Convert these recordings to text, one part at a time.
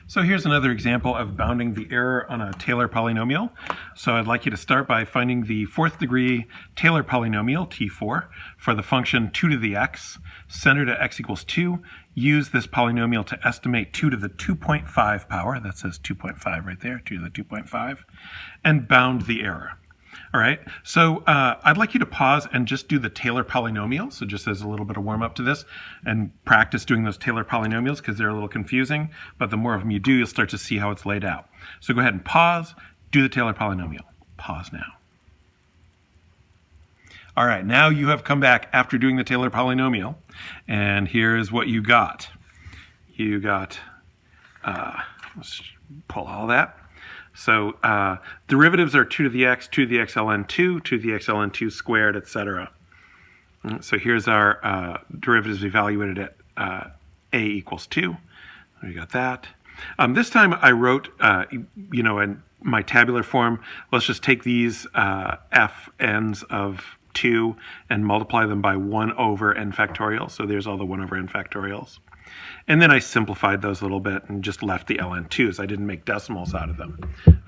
So here's another example of bounding the error on a Taylor polynomial. So I'd like you to start by finding the fourth degree Taylor polynomial, T4, for the function 2 to the x, centered at x equals 2. Use this polynomial to estimate 2 to the 2.5 power, that says 2.5 right there, 2 to the 2.5, and bound the error. All right, so I'd like you to pause and just do the Taylor polynomial. So just as a little bit of warm up to this, and practice doing those Taylor polynomials because they're a little confusing, but the more of them you do, you'll start to see how it's laid out. So go ahead and pause, do the Taylor polynomial. Pause now. All right, now you have come back after doing the Taylor polynomial, and here's what you got. You got, let's pull all that. So derivatives are 2 to the x, 2 to the x ln 2, 2 to the x ln 2 squared, etc. So here's our derivatives evaluated at a equals 2. We got that. This time I wrote, in my tabular form, let's just take these f n's of 2 and multiply them by 1 over n factorial. So there's all the 1 over n factorials. And then I simplified those a little bit and just left the ln2s. I didn't make decimals out of them.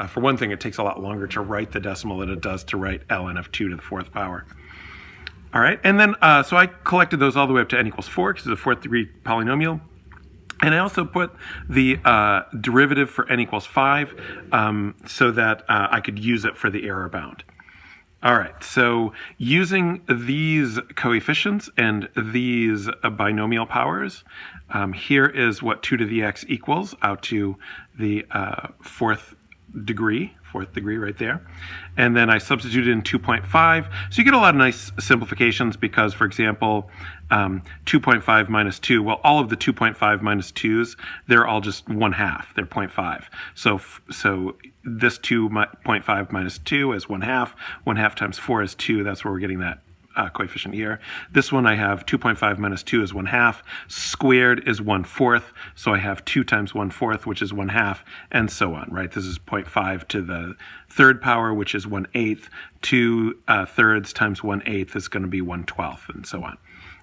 For one thing, it takes a lot longer to write the decimal than it does to write ln of 2 to the fourth power. All right, and then so I collected those all the way up to n equals 4 because it's a fourth degree polynomial. And I also put the derivative for n equals 5 so that I could use it for the error bound. All right, so using these coefficients and these binomial powers, here is what 2 to the x equals out to the fourth degree right there. And then I substituted in 2.5. So you get a lot of nice simplifications because, for example, 2.5 minus 2, well, all of the 2.5 minus 2's, they're all just 1/2. They're 0.5. So this 2.5 minus 2 is 1/2. 1/2 times 4 is 2. That's where we're getting that coefficient here. This one I have 2.5 minus 2 is 1/2. Squared is 1/4. So I have 2 times 1/4, which is 1/2, and so on, right? This is 0.5 to the third power, which is 1/8. 2 thirds times 1/8 is going to be 1/12, and so on.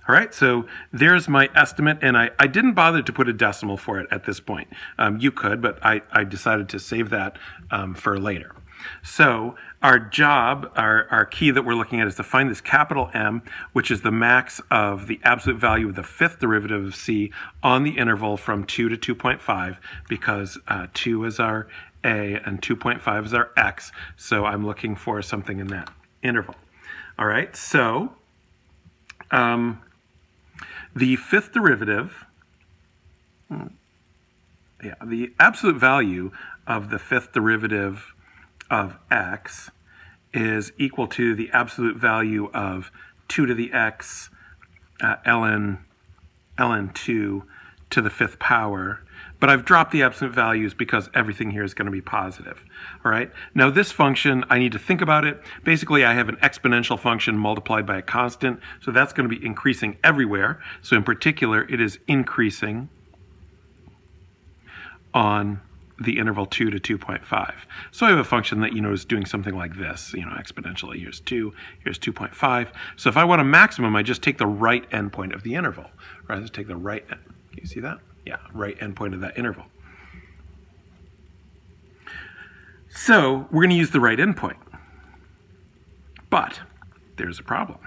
All right, so there's my estimate, and I didn't bother to put a decimal for it at this point. You could, but I decided to save that for later. So our job, our key that we're looking at is to find this capital M, which is the max of the absolute value of the fifth derivative of C on the interval from 2 to 2.5, because 2 is our A and 2.5 is our X. So I'm looking for something in that interval. All right, so the fifth derivative, the absolute value of the fifth derivative of x is equal to the absolute value of 2 to the x ln 2 to the fifth power. But I've dropped the absolute values because everything here is going to be positive. All right. Now this function, I need to think about it. Basically, I have an exponential function multiplied by a constant. So that's going to be increasing everywhere. So in particular, it is increasing on the interval 2 to 2.5. So I have a function that, is doing something like this, exponentially. Here's 2, here's 2.5. So if I want a maximum, I just take the right endpoint of the interval. Right, let's take the right end. Can you see that? Yeah, right endpoint of that interval. So we're going to use the right endpoint. But there's a problem.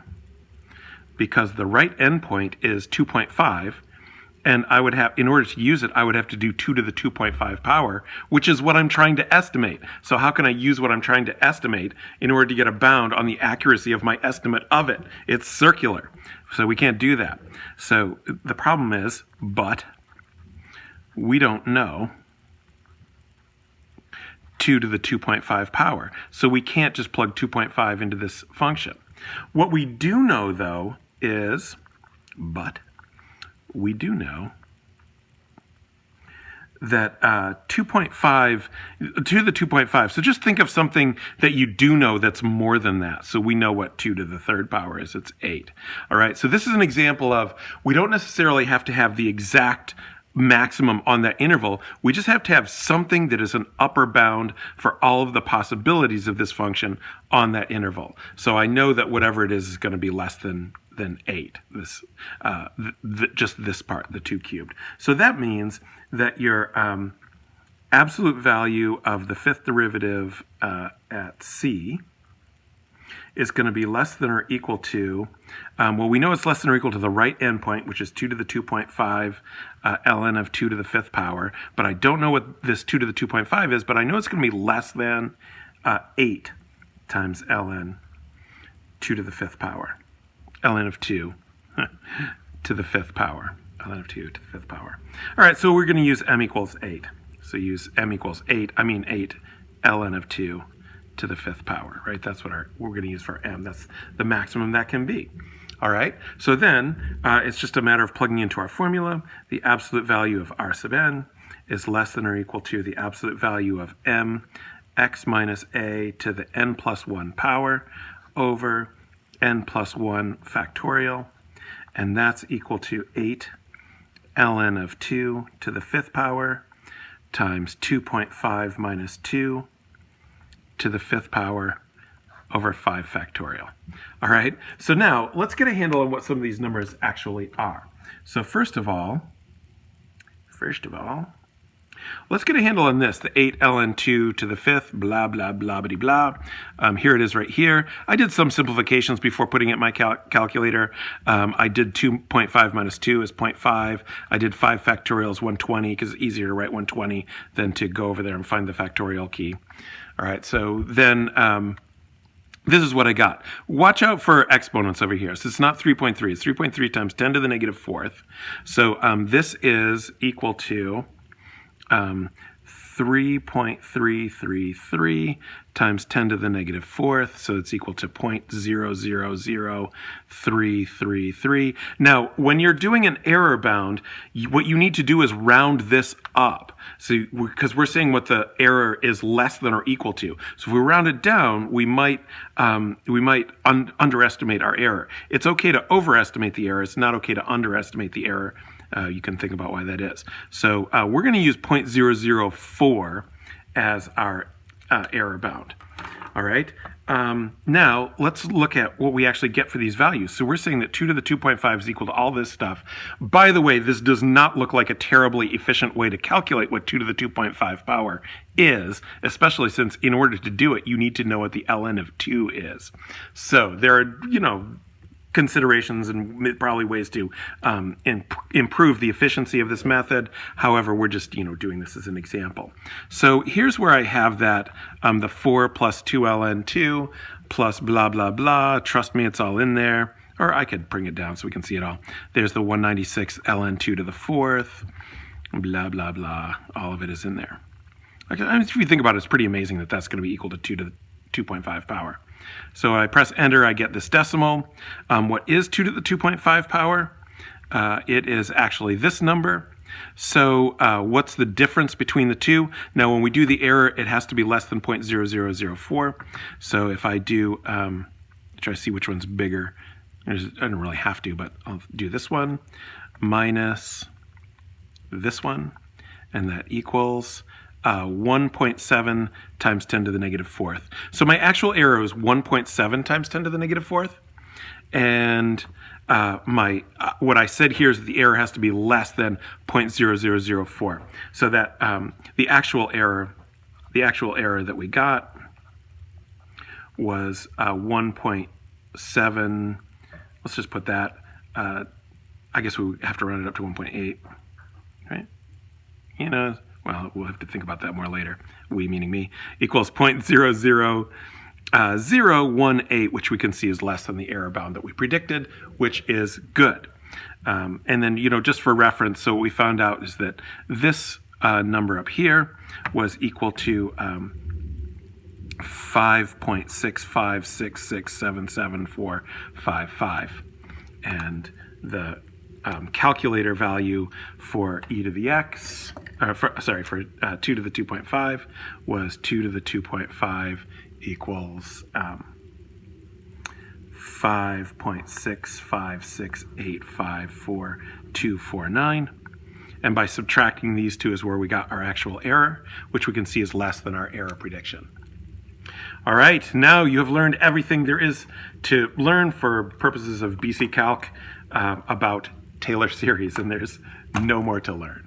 Because the right endpoint is 2.5, and I would have, in order to use it, I would have to do 2 to the 2.5 power, which is what I'm trying to estimate. So how can I use what I'm trying to estimate in order to get a bound on the accuracy of my estimate of it? It's circular, so we can't do that. So the problem is, but we don't know 2 to the 2.5 power. So we can't just plug 2.5 into this function. What we do know, though, is, we do know that 2.5, 2 to the 2.5, so just think of something that you do know that's more than that. So we know what 2 to the third power is, it's 8. All right, so this is an example of, we don't necessarily have to have the exact maximum on that interval. We just have to have something that is an upper bound for all of the possibilities of this function on that interval. So I know that whatever it is going to be less than 8, just this part, the 2 cubed. So that means that your absolute value of the fifth derivative at c is going to be less than or equal to, well, we know it's less than or equal to the right endpoint, which is 2 to the 2.5 ln of 2 to the fifth power, but I don't know what this 2 to the 2.5 is, but I know it's going to be less than 8 times ln 2 to the fifth power, ln of 2 to the fifth power, ln of 2 to the fifth power. All right, so we're going to use m equals 8. So use m equals 8 ln of 2 to the fifth power, right? That's what we're going to use for m. That's the maximum that can be. All right, so then it's just a matter of plugging into our formula. The absolute value of r sub n is less than or equal to the absolute value of m x minus a to the n plus 1 power over n plus 1 factorial, and that's equal to 8 ln of 2 to the fifth power times 2.5 minus 2 to the fifth power over 5 factorial. All right, so now let's get a handle on what some of these numbers actually are. So first of all, let's get a handle on this, the 8 ln 2 to the fifth, blah, blah, blah, blah, blah. Here it is right here. I did some simplifications before putting it in my calculator. I did 2.5 minus 2 is 0.5. I did 5 factorial is 120 because it's easier to write 120 than to go over there and find the factorial key. All right, so then this is what I got. Watch out for exponents over here. So it's not 3.3. It's 3.3 times 10 to the negative fourth. So this is equal to 3.333 times 10 to the negative fourth, so it's equal to 0.000333. Now, when you're doing an error bound, what you need to do is round this up. So, because we're saying what the error is less than or equal to. So if we round it down, we might underestimate our error. It's okay to overestimate the error. It's not okay to underestimate the error. You can think about why that is. So we're going to use 0.004 as our error bound. All right. Now let's look at what we actually get for these values. So we're saying that 2 to the 2.5 is equal to all this stuff. By the way, this does not look like a terribly efficient way to calculate what 2 to the 2.5 power is, especially since in order to do it, you need to know what the ln of 2 is. So there are, considerations and probably ways to improve the efficiency of this method. However, we're just doing this as an example. So here's where I have that the 4 plus 2 ln 2 plus blah blah blah. Trust me, it's all in there. Or I could bring it down so we can see it all. There's the 196 ln 2 to the fourth, blah blah blah. All of it is in there. Okay, I mean, if you think about it, it's pretty amazing that that's going to be equal to 2 to the 2.5 power. So I press enter, I get this decimal. What is 2 to the 2.5 power? It is actually this number. So what's the difference between the two? Now when we do the error, it has to be less than 0.0004. So if I do, try to see which one's bigger. I don't really have to, but I'll do this one minus this one, and that equals 1.7 times 10 to the negative fourth. So my actual error is 1.7 times 10 to the negative fourth. And what I said here is that the error has to be less than 0.0004. So that the actual error that we got was 1.7. Let's just put that. I guess we have to round it up to 1.8, right? Well, we'll have to think about that more later. We, meaning me, equals 0.00018, which we can see is less than the error bound that we predicted, which is good. And then, just for reference, so what we found out is that this number up here was equal to 5.656677455, and the calculator value for e to the x, for 2 to the 2.5 was 2 to the 2.5 equals 5.656854249. And by subtracting these two is where we got our actual error, which we can see is less than our error prediction. All right, now you have learned everything there is to learn for purposes of BC Calc about Taylor series, and there's no more to learn.